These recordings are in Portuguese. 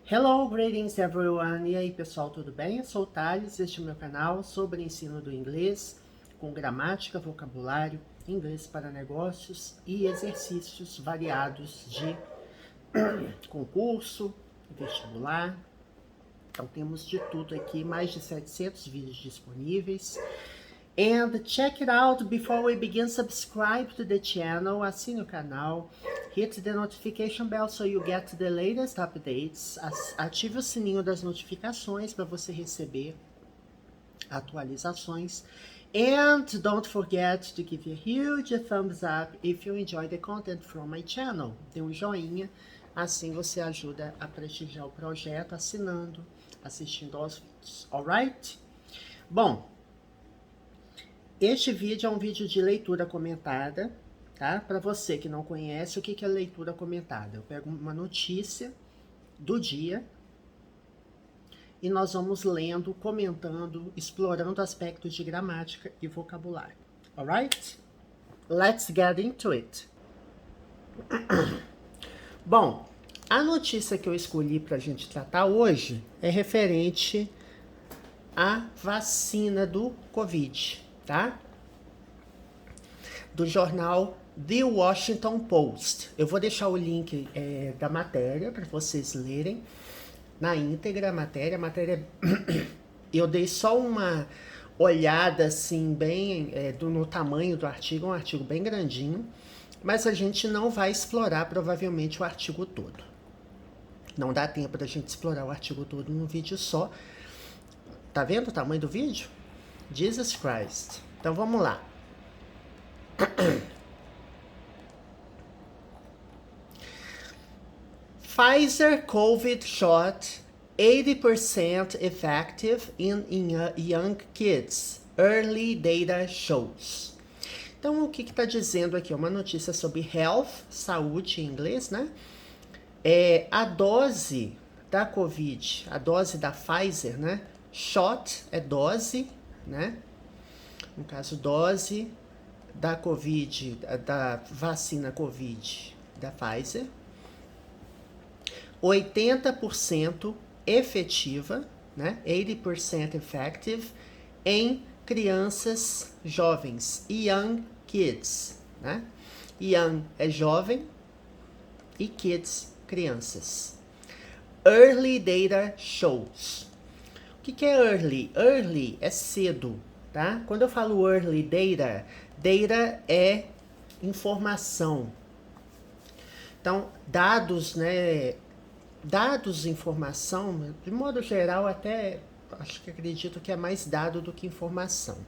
Hello, greetings everyone! E aí pessoal, tudo bem? Eu sou o Thales, este é o meu canal sobre ensino do inglês, com gramática, vocabulário, inglês para negócios e exercícios variados de concurso, vestibular. Então temos de tudo aqui, mais de 700 vídeos disponíveis. And check it out before we begin. Subscribe to the channel, assine o canal, hit the notification bell so you get the latest updates. Ative o sininho das notificações para você receber atualizações. And don't forget to give a huge thumbs up if you enjoy the content from my channel. Dê um joinha, assim você ajuda a prestigiar o projeto assinando, assistindo aos vídeos, alright? Bom, este vídeo é um vídeo de leitura comentada, tá? Para você que não conhece, o que é leitura comentada? Eu pego uma notícia do dia e nós vamos lendo, comentando, explorando aspectos de gramática e vocabulário. Alright? Let's get into it. Bom, a notícia que eu escolhi para a gente tratar hoje é referente à vacina do Covid, tá? Do jornal The Washington Post. Eu vou deixar o link da matéria para vocês lerem na íntegra a matéria. Eu dei só uma olhada assim bem no tamanho do artigo, um artigo bem grandinho, mas a gente não vai explorar provavelmente o artigo todo. Não dá tempo da gente explorar o artigo todo num vídeo só. Tá vendo o tamanho do vídeo? Jesus Christ. Então vamos lá. Pfizer COVID shot 80% effective in young kids. Early data shows. Então, o que está dizendo aqui? Uma notícia sobre health, saúde em inglês, né? A dose da COVID, a dose da Pfizer, né? Shot é dose, né? No caso, dose da COVID, da vacina COVID da Pfizer, 80% efetiva, né? 80% effective em crianças jovens, young kids, né? Young é jovem e kids, crianças. Early data shows. O que é early? Early é cedo, tá? Quando eu falo early data, data é informação. Então, dados, né? Dados, informação, de modo geral, até acredito que é mais dado do que informação.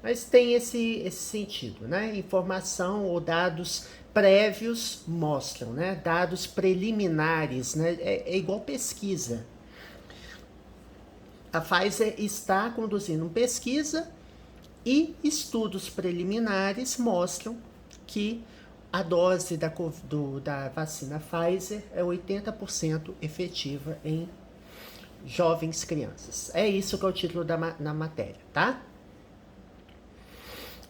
Mas tem esse sentido, né? Informação ou dados prévios mostram, né? Dados preliminares, né? É igual pesquisa. A Pfizer está conduzindo uma pesquisa e estudos preliminares mostram que a dose da vacina Pfizer é 80% efetiva em jovens crianças. É isso que é o título na matéria, tá?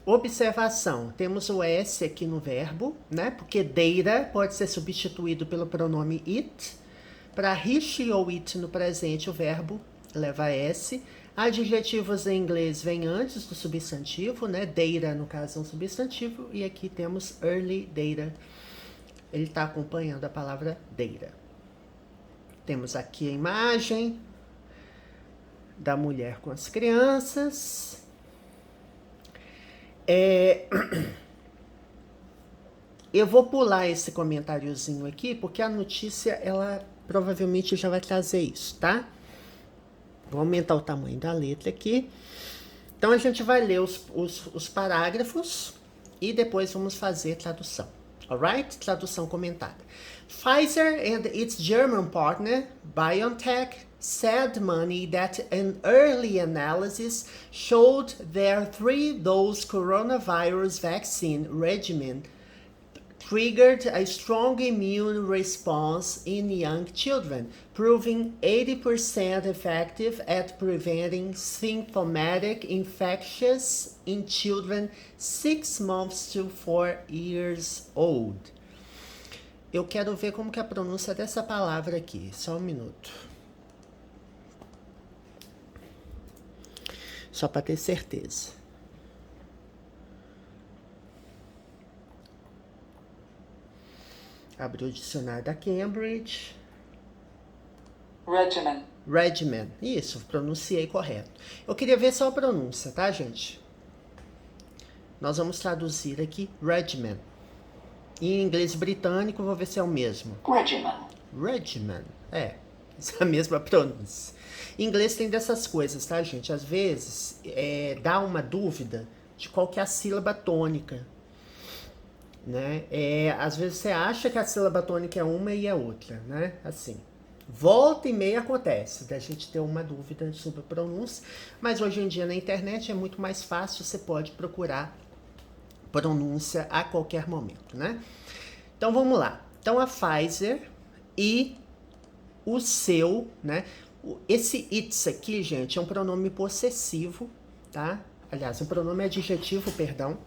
Observação, temos o S aqui no verbo, né? Porque data pode ser substituído pelo pronome it. Para he, she ou it no presente, o verbo leva S. Adjetivos em inglês vêm antes do substantivo, né? Data, no caso, é um substantivo. E aqui temos early data. Ele está acompanhando a palavra data. Temos aqui a imagem da mulher com as crianças. Eu vou pular esse comentáriozinho aqui, porque a notícia, ela provavelmente já vai trazer isso, tá? Vou aumentar o tamanho da letra aqui. Então, a gente vai ler os parágrafos e depois vamos fazer tradução. Alright? Tradução comentada. Pfizer and its German partner, BioNTech, said Monday that an early analysis showed their 3-dose coronavirus vaccine regimen triggered a strong immune response in young children, proving 80% effective at preventing symptomatic infections in children 6 months to 4 years old. eu quero ver como que é a pronúncia dessa palavra aqui. Só um minuto. Só para ter certeza. Abriu o dicionário da Cambridge. Regimen. Regimen. Isso, pronunciei correto. Eu queria ver só a pronúncia, tá, gente? Nós vamos traduzir aqui regimen. Em inglês britânico, vou ver se é o mesmo. Regimen. Regimen. É, essa é a mesma pronúncia. Em inglês tem dessas coisas, tá, gente? Às vezes, dá uma dúvida de qual que é a sílaba tônica. Né? Às vezes você acha que a sílaba tônica é uma e é outra, né? Assim. Volta e meia acontece da gente ter uma dúvida sobre a pronúncia, mas hoje em dia na internet é muito mais fácil, você pode procurar pronúncia a qualquer momento, né? Então vamos lá. Então a Pfizer e o seu, né? Esse it's aqui, gente, é um pronome possessivo, tá? Aliás, um pronome adjetivo, perdão.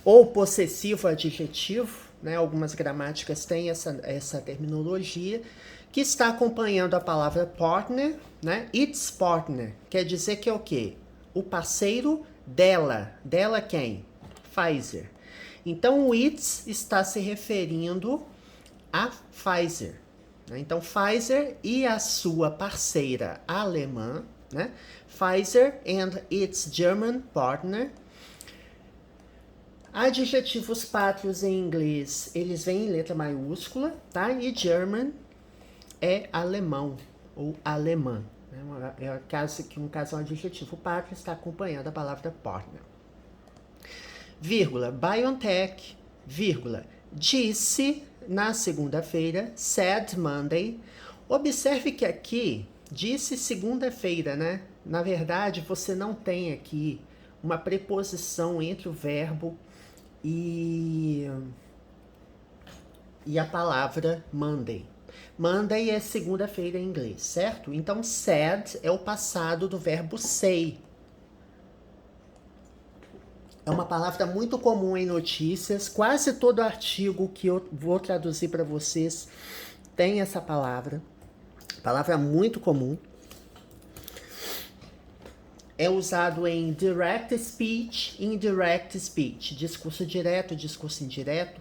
Ou possessivo adjetivo, né? Algumas gramáticas têm essa terminologia, que está acompanhando a palavra partner, né? It's partner, quer dizer que é o quê? O parceiro dela. Dela quem? Pfizer. Então, o it's está se referindo a Pfizer. Né? Então, Pfizer e a sua parceira alemã, né? Pfizer and its German partner. Adjetivos pátrios em inglês, eles vêm em letra maiúscula, tá? E German é alemão ou alemã. É um casal adjetivo pátrio está acompanhando a palavra partner. Vírgula, BioNTech, vírgula, disse na segunda-feira, said Monday. Observe que aqui disse segunda-feira, né? Na verdade, você não tem aqui uma preposição entre o verbo e a palavra Monday. Monday é segunda-feira em inglês, certo? Então, said é o passado do verbo say. É uma palavra muito comum em notícias. Quase todo artigo que eu vou traduzir para vocês tem essa palavra. Palavra muito comum. É usado em direct speech, indirect speech. Discurso direto, discurso indireto.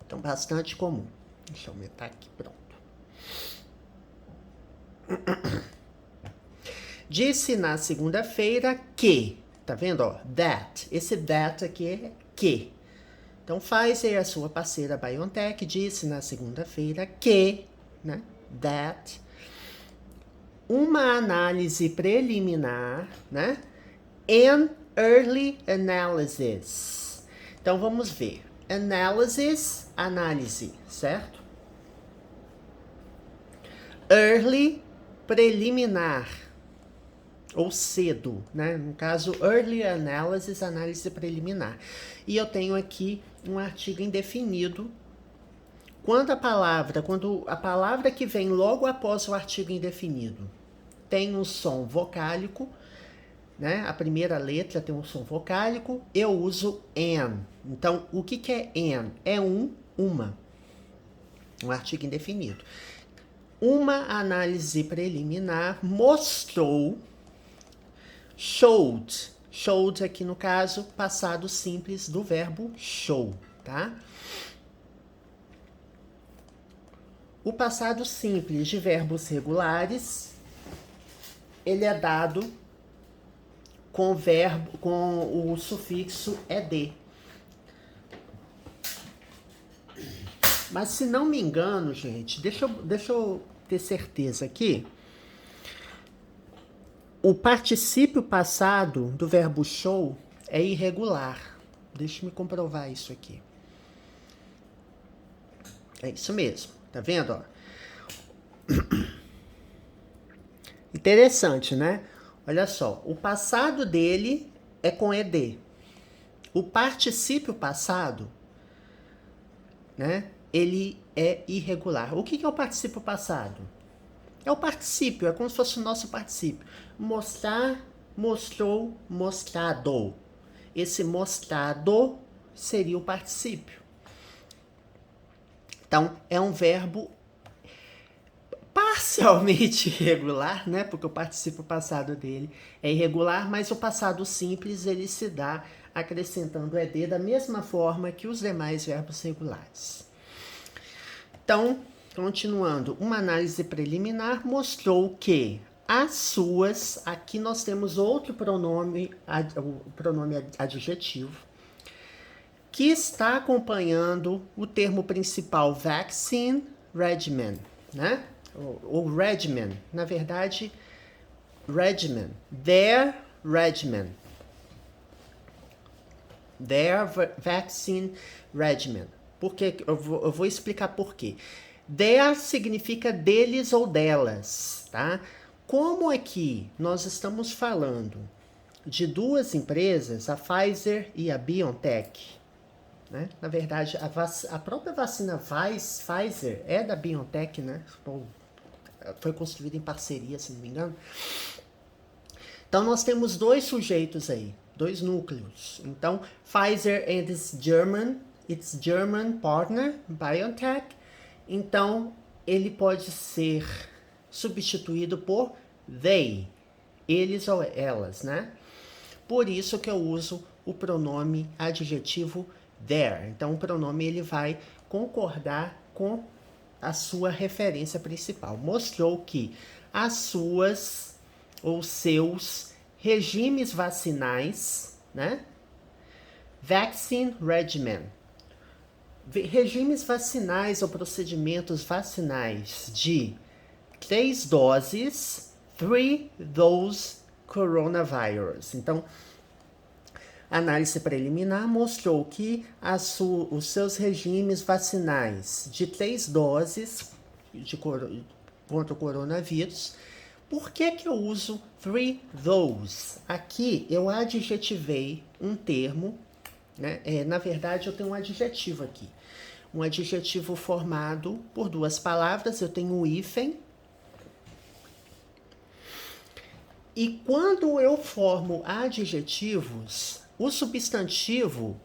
Então, bastante comum. Deixa eu aumentar aqui, pronto. Disse na segunda-feira que, tá vendo, ó, that. Esse that aqui é que. Então, Pfizer, a sua parceira BioNTech, disse na segunda-feira que, né, that, uma análise preliminar, né, an early analysis. Então, vamos ver. Analysis, análise, certo? Early, preliminar, ou cedo, né? No caso, early analysis, análise preliminar. E eu tenho aqui um artigo indefinido. Quando a palavra que vem logo após o artigo indefinido tem um som vocálico, né? A primeira letra tem um som vocálico, eu uso an. Então, o que é an? É uma. Um artigo indefinido. Uma análise preliminar mostrou, showed. Showed aqui no caso, passado simples do verbo show, tá? O passado simples de verbos regulares, ele é dado com o sufixo ed. Mas se não me engano, gente, deixa eu ter certeza aqui. O particípio passado do verbo show é irregular. Deixa eu me comprovar isso aqui. É isso mesmo, tá vendo? Ó? Interessante, né? Olha só, o passado dele é com ed. O particípio passado, né? Ele é irregular. O que é o particípio passado? É o particípio, é como se fosse o nosso particípio. Mostrar, mostrou, mostrado. Esse mostrado seria o particípio. Então, é um verbo parcialmente irregular, né? Porque o participo passado dele é irregular, mas o passado simples ele se dá acrescentando ed da mesma forma que os demais verbos regulares. Então, continuando, uma análise preliminar mostrou que as suas, aqui nós temos outro pronome, o pronome adjetivo, que está acompanhando o termo principal vaccine regimen, né? O regimen, na verdade, regimen, their regimen, their vaccine regimen. Porque eu vou explicar por quê. Their significa deles ou delas, tá? Como aqui nós estamos falando de duas empresas, a Pfizer e a BioNTech, né? Na verdade, a própria vacina Pfizer é da BioNTech, né? Foi construída em parceria, se não me engano. Então, nós temos dois sujeitos aí, dois núcleos. Então, Pfizer and its German partner, BioNTech. Então, ele pode ser substituído por they, eles ou elas, né? Por isso que eu uso o pronome adjetivo their. Então, o pronome ele vai concordar com a sua referência principal. Mostrou que as suas ou seus regimes vacinais, né? Vaccine regimen. Regimes vacinais ou procedimentos vacinais de 3 doses, 3 dose coronavirus. Então, a análise preliminar mostrou que os seus regimes vacinais de 3 doses contra o coronavírus. Por que eu uso 3 dose? Aqui eu adjetivei um termo, né? Na verdade, eu tenho um adjetivo aqui. Um adjetivo formado por duas palavras. Eu tenho o hífen. E quando eu formo adjetivos, o substantivo,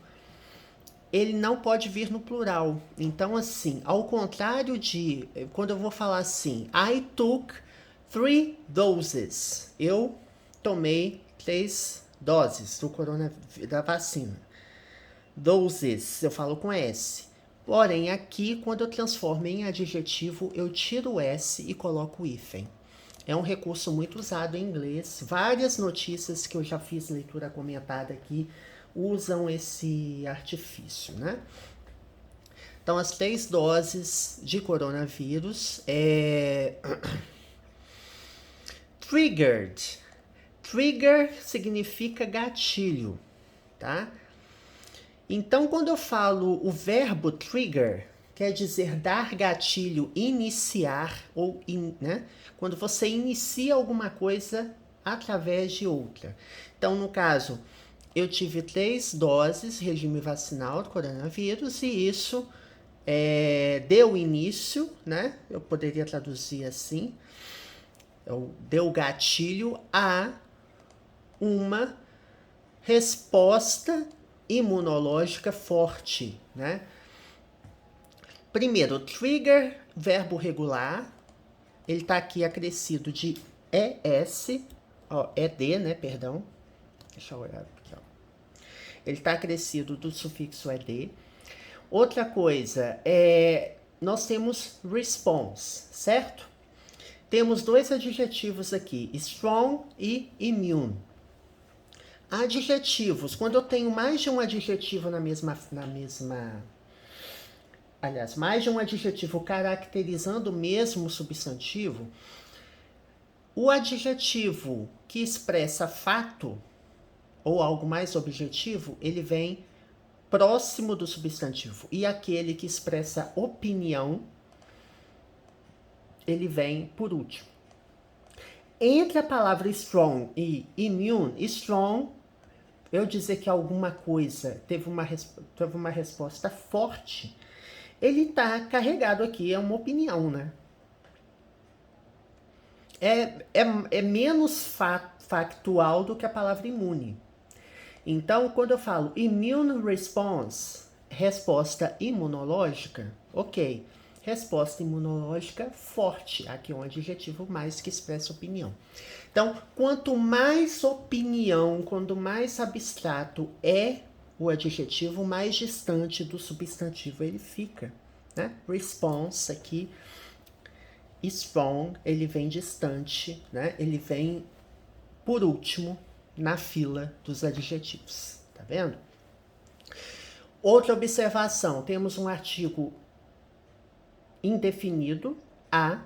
ele não pode vir no plural. Então, assim, ao contrário de... Quando eu vou falar assim, I took 3 doses. Eu tomei 3 doses da vacina. Doses, eu falo com S. Porém, aqui, quando eu transformo em adjetivo, eu tiro o S e coloco o hífen. É um recurso muito usado em inglês. Várias notícias que eu já fiz leitura comentada aqui usam esse artifício, né? Então, as 3 doses de coronavírus Triggered. Trigger significa gatilho, tá? Então, quando eu falo o verbo trigger, quer dizer dar gatilho, iniciar, ou né? Quando você inicia alguma coisa através de outra. Então, no caso, eu tive 3 doses, regime vacinal do coronavírus, e isso deu início, né? Eu poderia traduzir assim, deu gatilho a uma resposta imunológica forte, né? Primeiro, trigger, verbo regular, ele tá aqui acrescido de ES, ED, né, perdão. Deixa eu olhar aqui, ó. Ele tá acrescido do sufixo ED. Outra coisa, nós temos response, certo? Temos 2 adjetivos aqui, strong e immune. Adjetivos, quando eu tenho mais de um adjetivo aliás, mais de um adjetivo caracterizando o mesmo substantivo, o adjetivo que expressa fato ou algo mais objetivo, ele vem próximo do substantivo. E aquele que expressa opinião, ele vem por último. Entre a palavra strong e immune, strong, eu dizer que alguma coisa teve uma resposta forte, ele está carregado aqui, é uma opinião, né? É menos factual do que a palavra imune. Então, quando eu falo immune response, resposta imunológica, ok. resposta imunológica forte. Aqui é um adjetivo mais que expressa opinião. Então, quanto mais opinião, quanto mais abstrato é o adjetivo, mais distante do substantivo ele fica, né? Response aqui, strong, ele vem distante, né? Ele vem por último na fila dos adjetivos, tá vendo? Outra observação, temos um artigo indefinido, a,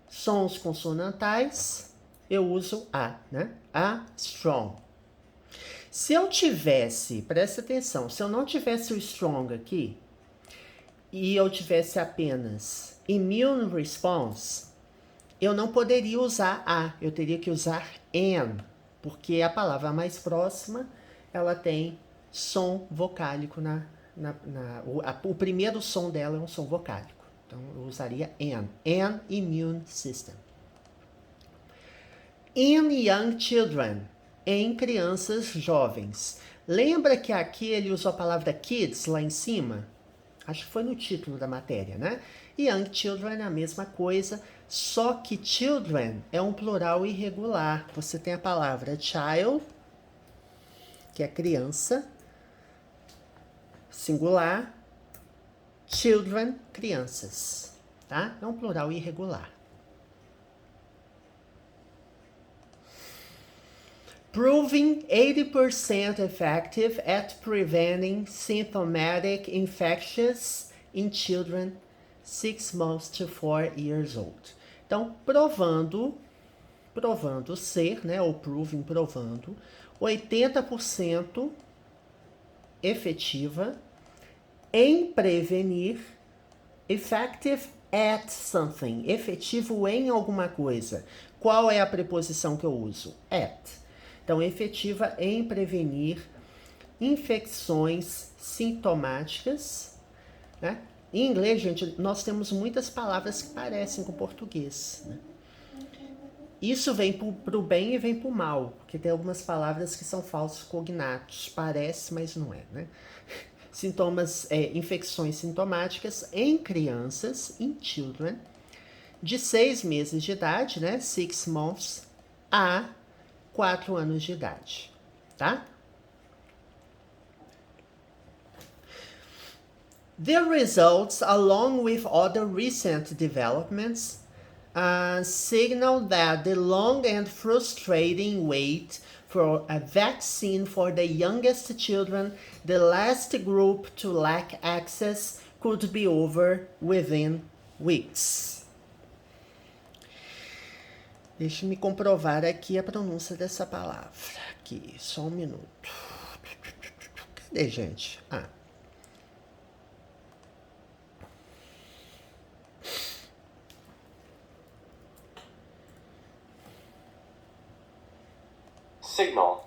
sons consonantais, eu uso a, né? A strong. Se eu tivesse, presta atenção, se eu não tivesse o strong aqui, e eu tivesse apenas immune response, eu não poderia usar a, eu teria que usar an, porque a palavra mais próxima, ela tem som vocálico o primeiro som dela é um som vocálico. Então, eu usaria an immune system. In young children, em crianças jovens. Lembra que aqui ele usou a palavra kids lá em cima? Acho que foi no título da matéria, né? Young children é a mesma coisa, só que children é um plural irregular. Você tem a palavra child, que é criança, singular, children, crianças, tá? É um plural irregular. Proving 80% effective at preventing symptomatic infections in children 6 months to 4 years old. Então, provando ser, né, ou provando, 80% efetiva em prevenir, effective at something, efetivo em alguma coisa. Qual é a preposição que eu uso? At. Então, efetiva em prevenir infecções sintomáticas, né? Em inglês, gente, nós temos muitas palavras que parecem com português, né? Isso vem pro bem e vem pro mal, porque tem algumas palavras que são falsos cognatos. Parece, mas não é, né? Sintomas, infecções sintomáticas em crianças, in children, de 6 meses de idade, né? 6 months, a 4 anos de idade, tá? The results, along with other recent developments, signal that the long and frustrating wait for a vaccine for the youngest children, the last group to lack access, could be over within weeks. Deixe-me comprovar aqui a pronúncia dessa palavra. Aqui, só um minuto. Cadê, gente?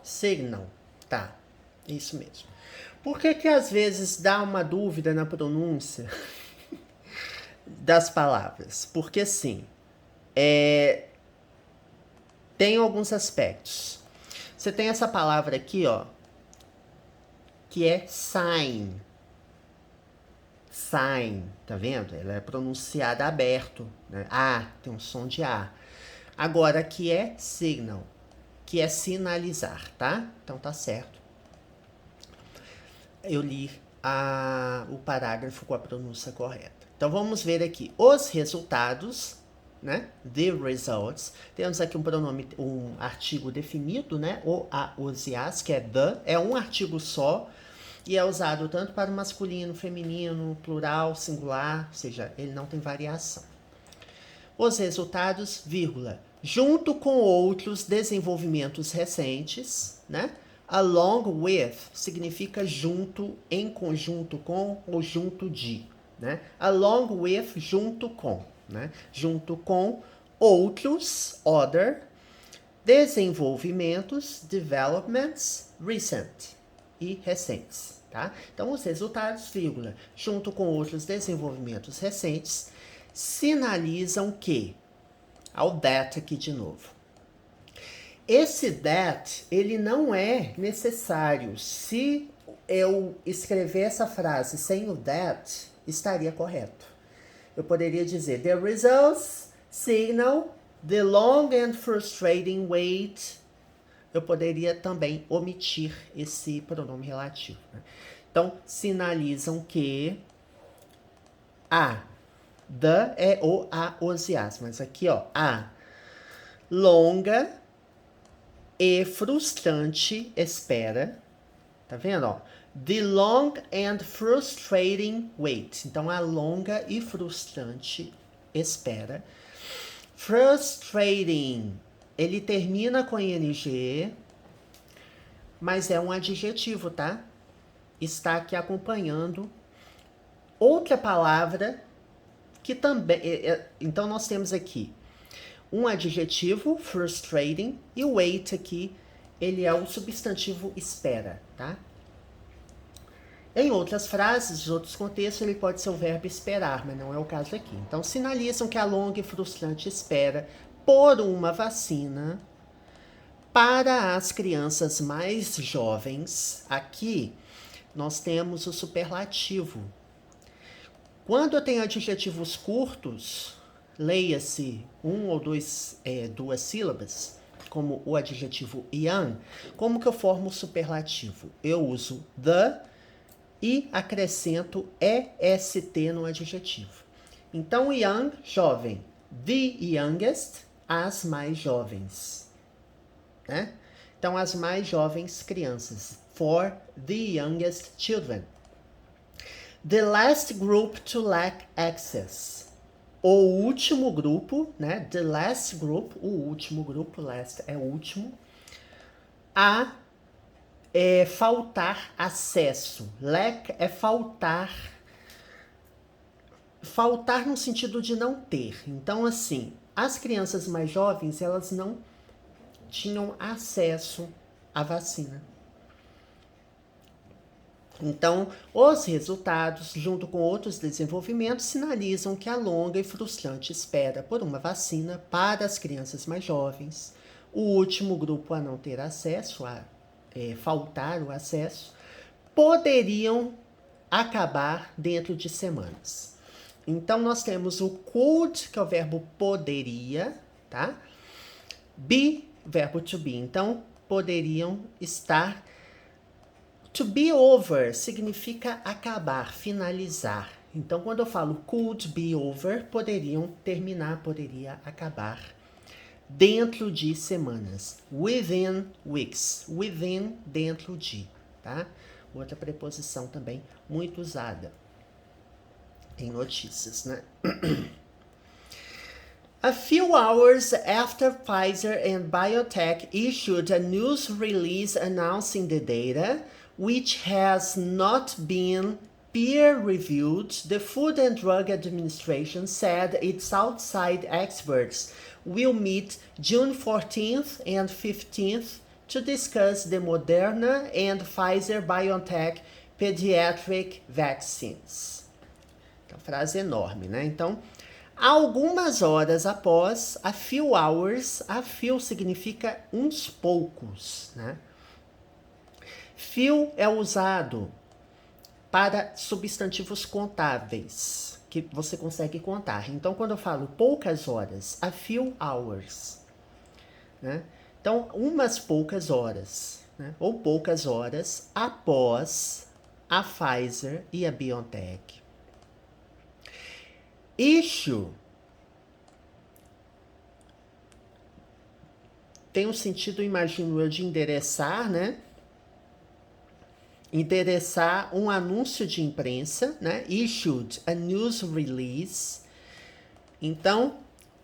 Signal, tá, isso mesmo. Por que às vezes dá uma dúvida na pronúncia das palavras? Porque sim, tem alguns aspectos. Você tem essa palavra aqui, ó, que é sign. Sign, tá vendo? Ela é pronunciada aberto, né? Tem um som de A. Agora aqui é signal, que é sinalizar, tá? Então tá certo. Eu li o parágrafo com a pronúncia correta. Então vamos ver aqui os resultados, né? The results. Temos aqui um pronome, um artigo definido, né? O, a, os e as, que é the. É um artigo só e é usado tanto para o masculino, feminino, plural, singular, ou seja, ele não tem variação. Os resultados, vírgula, junto com outros desenvolvimentos recentes, né? Along with significa junto, em conjunto com ou junto de, né? Along with, junto com, né? Junto com outros, other, desenvolvimentos, developments, recent e recentes, tá? Então, os resultados, vírgula, junto com outros desenvolvimentos recentes, sinalizam que, ao that aqui de novo. Esse that, ele não é necessário. Se eu escrever essa frase sem o that, estaria correto. eu poderia dizer the results signal the long and frustrating wait. Eu poderia também omitir esse pronome relativo, né? Então, sinalizam que the é o a, os e as, mas aqui, ó, a longa e frustrante espera, tá vendo, ó? The long and frustrating wait. Então, a longa e frustrante espera. Frustrating, ele termina com ing, mas é um adjetivo, tá? Está aqui acompanhando outra palavra que também... Então, nós temos aqui um adjetivo, frustrating, e o wait aqui, ele é o substantivo espera, tá? Em outras frases, em outros contextos, ele pode ser o verbo esperar, mas não é o caso aqui. Então, sinalizam que a longa e frustrante espera por uma vacina para as crianças mais jovens. Aqui, nós temos o superlativo. Quando eu tenho adjetivos curtos, leia-se duas sílabas, como o adjetivo young, como que eu formo o superlativo? Eu uso the e acrescento est no adjetivo. Então, young, jovem. The youngest, as mais jovens. Né? Então, as mais jovens crianças. For the youngest children. The last group to lack access. O último grupo, né? The last group, o último grupo, last é o último, a faltar acesso. Lack é faltar. Faltar no sentido de não ter. Então, assim, as crianças mais jovens, elas não tinham acesso à vacina. Então, os resultados, junto com outros desenvolvimentos, sinalizam que a longa e frustrante espera por uma vacina para as crianças mais jovens, o último grupo a não ter acesso, faltar o acesso, poderiam acabar dentro de semanas. Então, nós temos o could, que é o verbo poderia, tá? Be, verbo to be. Então, poderiam estar. To be over significa acabar, finalizar. Então, quando eu falo could be over, poderiam terminar, poderia acabar dentro de semanas. Within weeks. Within, dentro de, tá? Outra preposição também muito usada em notícias, né? A few hours after Pfizer and BioNTech issued a news release announcing the data, which has not been peer-reviewed, the Food and Drug Administration said its outside experts will meet June 14th and 15th to discuss the Moderna and Pfizer-BioNTech pediatric vaccines. Então, frase enorme, né? Então, algumas horas após, a few hours, a few significa uns poucos, né? Few é usado para substantivos contáveis, que você consegue contar. Então, quando eu falo poucas horas, a few hours, né? Então, umas poucas horas, né? Ou poucas horas após a Pfizer e a BioNTech. Issue tem um sentido, imagino eu, de endereçar, né? Endereçar um anúncio de imprensa, né? Issued a news release. Então,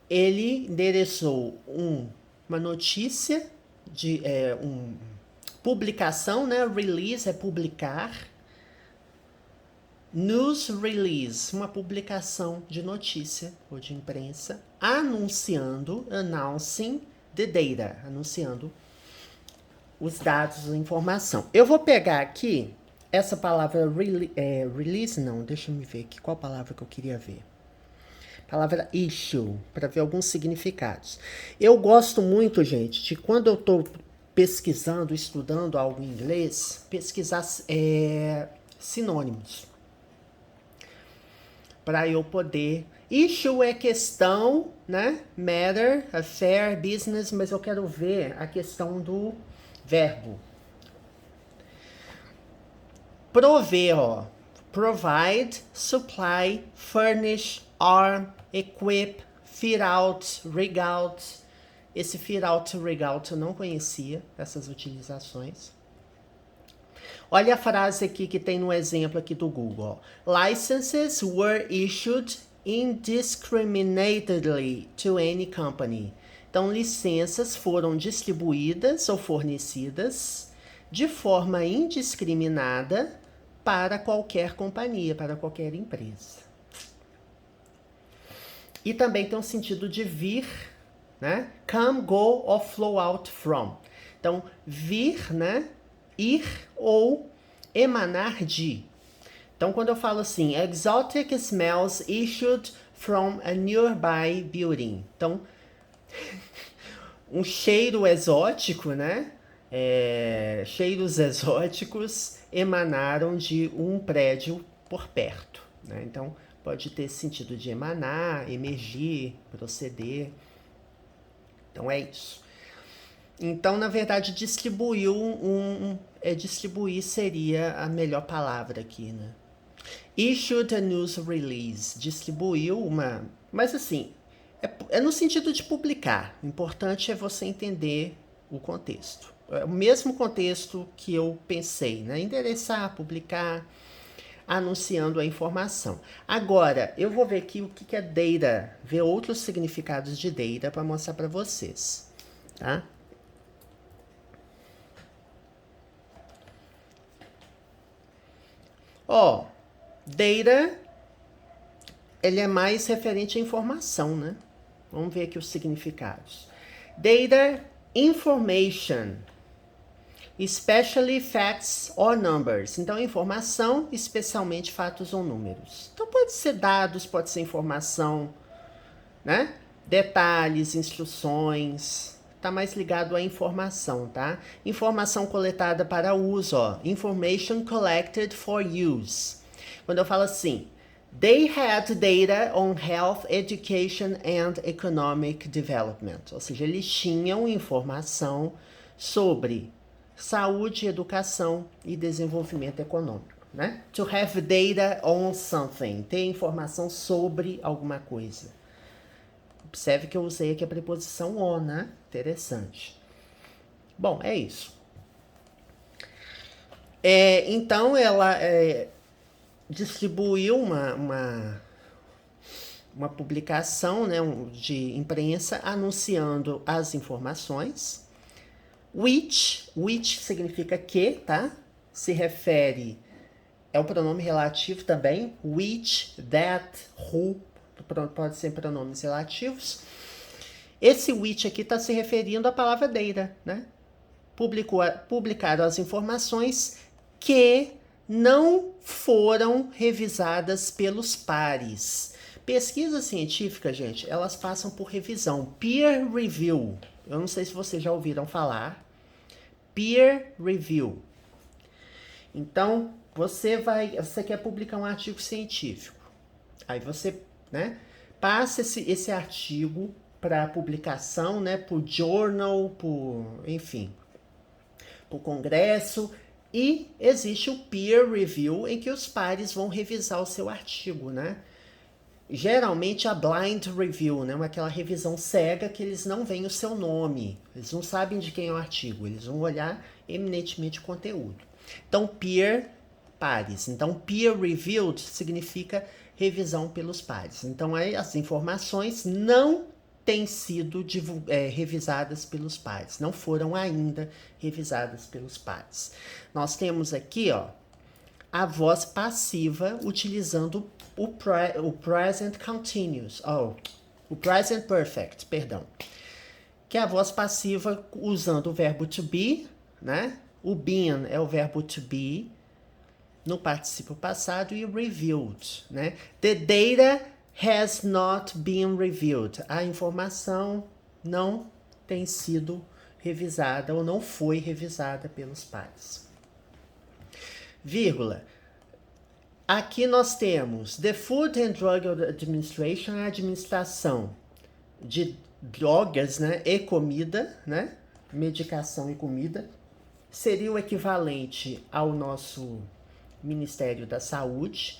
ele endereçou uma notícia de publicação, né? Release é publicar. News release, uma publicação de notícia ou de imprensa, anunciando, announcing the data, anunciando os dados, a informação. Eu vou pegar aqui essa palavra release, não, deixa eu me ver aqui, qual palavra que eu queria ver? Palavra issue, para ver alguns significados. Eu gosto muito, gente, de quando eu estou pesquisando, estudando algo em inglês, pesquisar sinônimos. para eu poder... Issue é questão, né? Matter, affair, business, mas eu quero ver a questão do verbo. Prover, ó. Provide, supply, furnish, arm, equip, fit out, rig out. Esse fit out, rig out eu não conhecia, essas utilizações. Olha a frase aqui que tem no exemplo aqui do Google. Licenses were issued indiscriminately to any company. Então, licenças foram distribuídas ou fornecidas de forma indiscriminada para qualquer companhia, para qualquer empresa. E também tem um sentido de vir, né? Come, go or flow out from. Então, vir, né? Ir ou emanar de. Então, quando eu falo assim, exotic smells issued from a nearby building. Então, um cheiro exótico, né? Cheiros exóticos emanaram de um prédio por perto, né? Então, pode ter sentido de emanar, emergir, proceder. Então, é isso. Então, na verdade, distribuir distribuir seria a melhor palavra aqui, né? Issued a news release. Distribuiu uma... Mas assim, é no sentido de publicar. O importante é você entender o contexto. É o mesmo contexto que eu pensei, né? Endereçar, publicar, anunciando a informação. Agora, eu vou ver aqui o que é data, ver outros significados de data para mostrar para vocês, tá? Ó, data, ele é mais referente à informação, né? Vamos ver aqui os significados. Data, information, especially facts or numbers. Então, informação, especialmente fatos ou números. Então, pode ser dados, pode ser informação, né? Detalhes, instruções. Tá mais ligado à informação, tá? Informação coletada para uso, ó. Information collected for use. Quando eu falo assim, they had data on health, education and economic development. Ou seja, eles tinham informação sobre saúde, educação e desenvolvimento econômico, né? To have data on something. Ter informação sobre alguma coisa. Observe que eu usei aqui a preposição on, né? Interessante. Bom, é isso. Então, ela distribuiu uma publicação, né, de imprensa anunciando as informações. Which significa que, tá? Se refere, é o pronome relativo também. Which, that, who, pode ser pronomes relativos. Esse which aqui está se referindo à palavra data, né? Publicaram as informações que não foram revisadas pelos pares. Pesquisa científica, gente, elas passam por revisão. Peer review. Eu não sei se vocês já ouviram falar. Peer review. Então, você quer publicar um artigo científico. Aí você, né, passa esse artigo para publicação, né, por journal, enfim, por congresso, e existe o peer review em que os pares vão revisar o seu artigo, né? Geralmente a blind review, né, aquela revisão cega que eles não veem o seu nome, eles não sabem de quem é o artigo, eles vão olhar eminentemente o conteúdo. Então, peer, pares. Então, peer reviewed significa revisão pelos pares. Então, as informações não têm sido revisadas pelos pares, não foram ainda revisadas pelos pares. Nós temos aqui, ó, a voz passiva utilizando o present continuous, o present perfect, perdão, que é a voz passiva usando o verbo to be, né? O been é o verbo to be no particípio passado e reviewed, né? The data has not been reviewed. A informação não tem sido revisada ou não foi revisada pelos pares. Vírgula. Aqui nós temos the Food and Drug Administration, a administração de drogas, né, e comida, né, medicação e comida, seria o equivalente ao nosso Ministério da Saúde.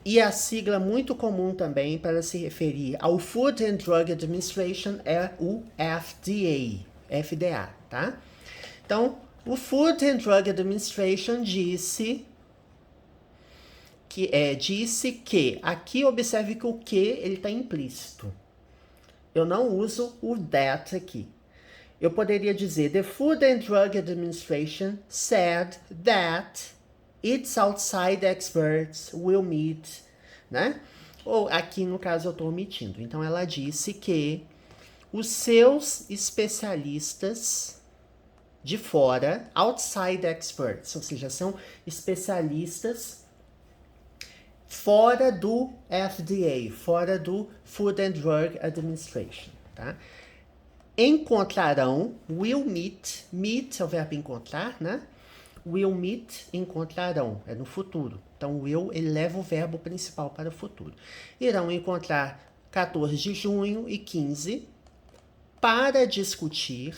E a sigla muito comum também para se referir ao Food and Drug Administration é o FDA, tá? Então, o Food and Drug Administration disse que, aqui observe que o que ele está implícito. Eu não uso o that aqui. Eu poderia dizer, the Food and Drug Administration said that its outside experts will meet, né? Ou aqui no caso eu estou omitindo. Então ela disse que os seus especialistas de fora, outside experts, ou seja, são especialistas fora do FDA, fora do Food and Drug Administration, tá? Encontrarão, will meet, meet é o verbo encontrar, né? Will meet, encontrarão, é no futuro. Então, will, ele leva o verbo principal para o futuro. Irão encontrar 14 de junho e 15 para discutir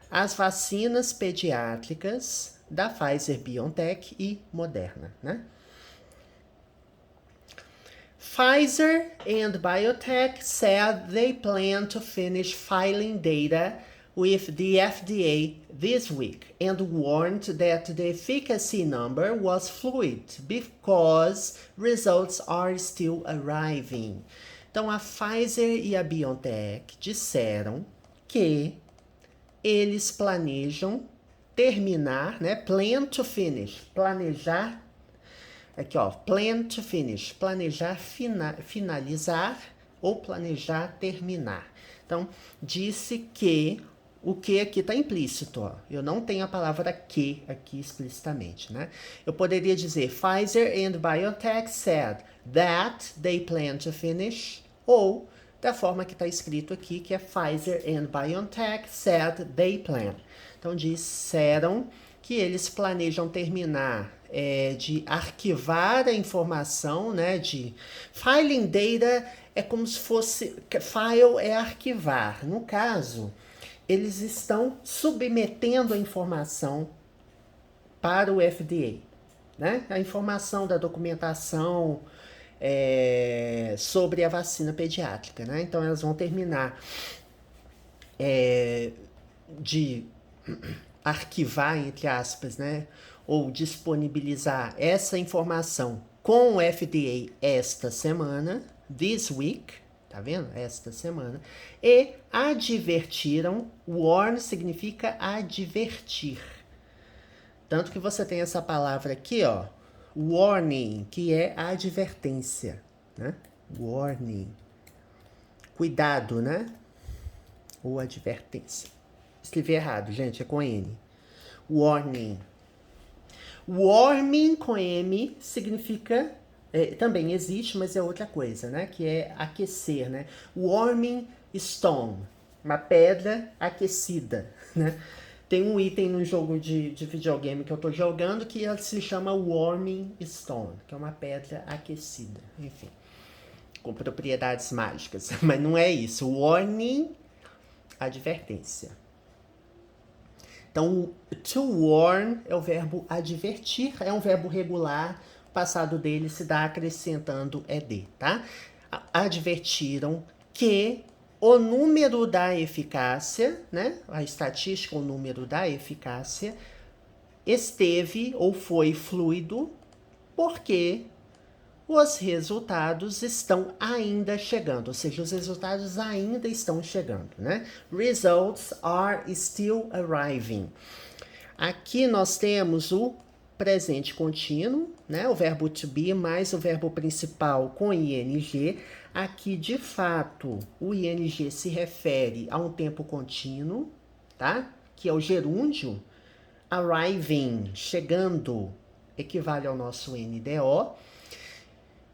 as vacinas pediátricas da Pfizer-BioNTech e Moderna, né? Pfizer and BioNTech said they plan to finish filing data with the FDA this week and warned that the efficacy number was fluid because results are still arriving. Então, a Pfizer e a BioNTech disseram que eles planejam terminar, né? Plan to finish, planejar. Aqui, ó, plan to finish, planejar finalizar ou planejar terminar. Então, disse que o que aqui está implícito, ó. Eu não tenho a palavra que aqui explicitamente, né? Eu poderia dizer Pfizer and BioNTech said that they plan to finish, ou da forma que está escrito aqui, que é Pfizer and BioNTech said they plan. Então, disseram que eles planejam terminar de arquivar a informação, né, de filing data é como se fosse, file é arquivar. No caso, eles estão submetendo a informação para o FDA, né, a informação da documentação sobre a vacina pediátrica, né, então elas vão terminar de arquivar, entre aspas, né, ou disponibilizar essa informação com o FDA esta semana, this week, tá vendo? Esta semana, e advertiram, warn significa advertir. Tanto que você tem essa palavra aqui, ó, warning, que é a advertência, né? Warning. Cuidado, né? Ou advertência. Escrevi errado, gente, é com N. Warning. Warming com M significa, também existe, mas é outra coisa, né? Que é aquecer, né? Warming stone, uma pedra aquecida, né? Tem um item no jogo de videogame que eu tô jogando que se chama Warming Stone, que é uma pedra aquecida, enfim, com propriedades mágicas, mas não é isso. Warning, advertência. Então, to warn é o verbo advertir, é um verbo regular, o passado dele se dá acrescentando ed, tá? Advertiram que o número da eficácia, né? A estatística, o número da eficácia, esteve ou foi fluido, porque os resultados estão ainda chegando, ou seja, os resultados ainda estão chegando, né? Results are still arriving. Aqui nós temos o presente contínuo, né? O verbo to be mais o verbo principal com ing. Aqui, de fato, o ing se refere a um tempo contínuo, tá? Que é o gerúndio. Arriving, chegando, equivale ao nosso NDO.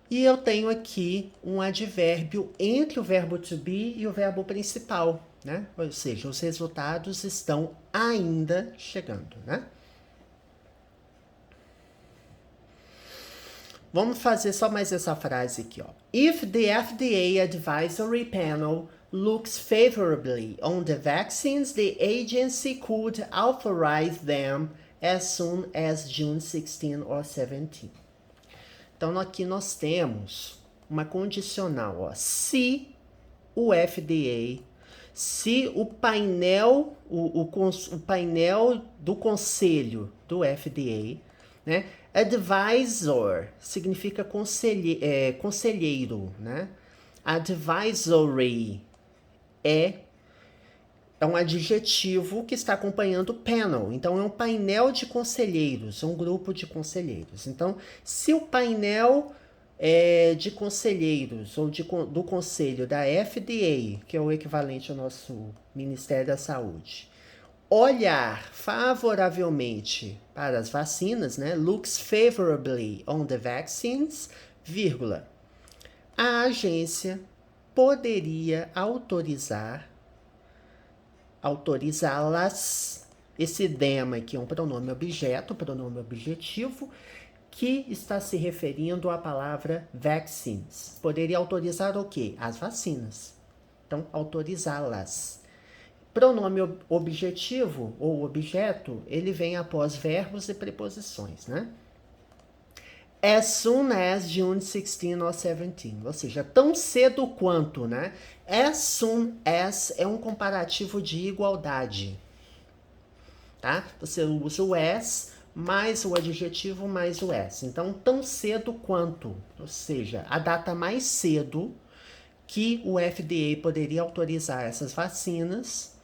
E eu tenho aqui um advérbio entre o verbo to be e o verbo principal, né? Ou seja, os resultados estão ainda chegando, né? Vamos fazer só mais essa frase aqui, ó. If the FDA Advisory Panel looks favorably on the vaccines, the agency could authorize them as soon as June 16 or 17. Então, aqui nós temos uma condicional, ó. Se o FDA, se o painel, o painel do conselho do FDA, né? Advisor significa conselheiro, né? Advisory é um adjetivo que está acompanhando o panel. Então, é um painel de conselheiros, um grupo de conselheiros. Então, se o painel de conselheiros ou do conselho da FDA, que é o equivalente ao nosso Ministério da Saúde, olhar favoravelmente para as vacinas, né? Looks favorably on the vaccines, vírgula. A agência poderia autorizá-las. Esse them aqui é um pronome objeto, pronome objetivo, que está se referindo à palavra vaccines. Poderia autorizar o quê? As vacinas. Então, autorizá-las. Pronome objetivo ou objeto, ele vem após verbos e preposições, né? As soon as June 16 or 17, ou seja, tão cedo quanto, né? As soon as é um comparativo de igualdade, tá? Você usa o as mais o adjetivo mais o as. Então, tão cedo quanto, ou seja, a data mais cedo que o FDA poderia autorizar essas vacinas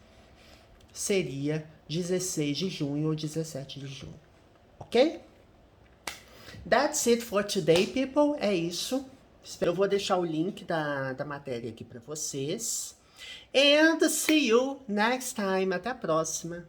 seria 16 de junho ou 17 de junho. Ok? That's it for today, people. É isso. Eu vou deixar o link da matéria aqui para vocês. And see you next time. Até a próxima.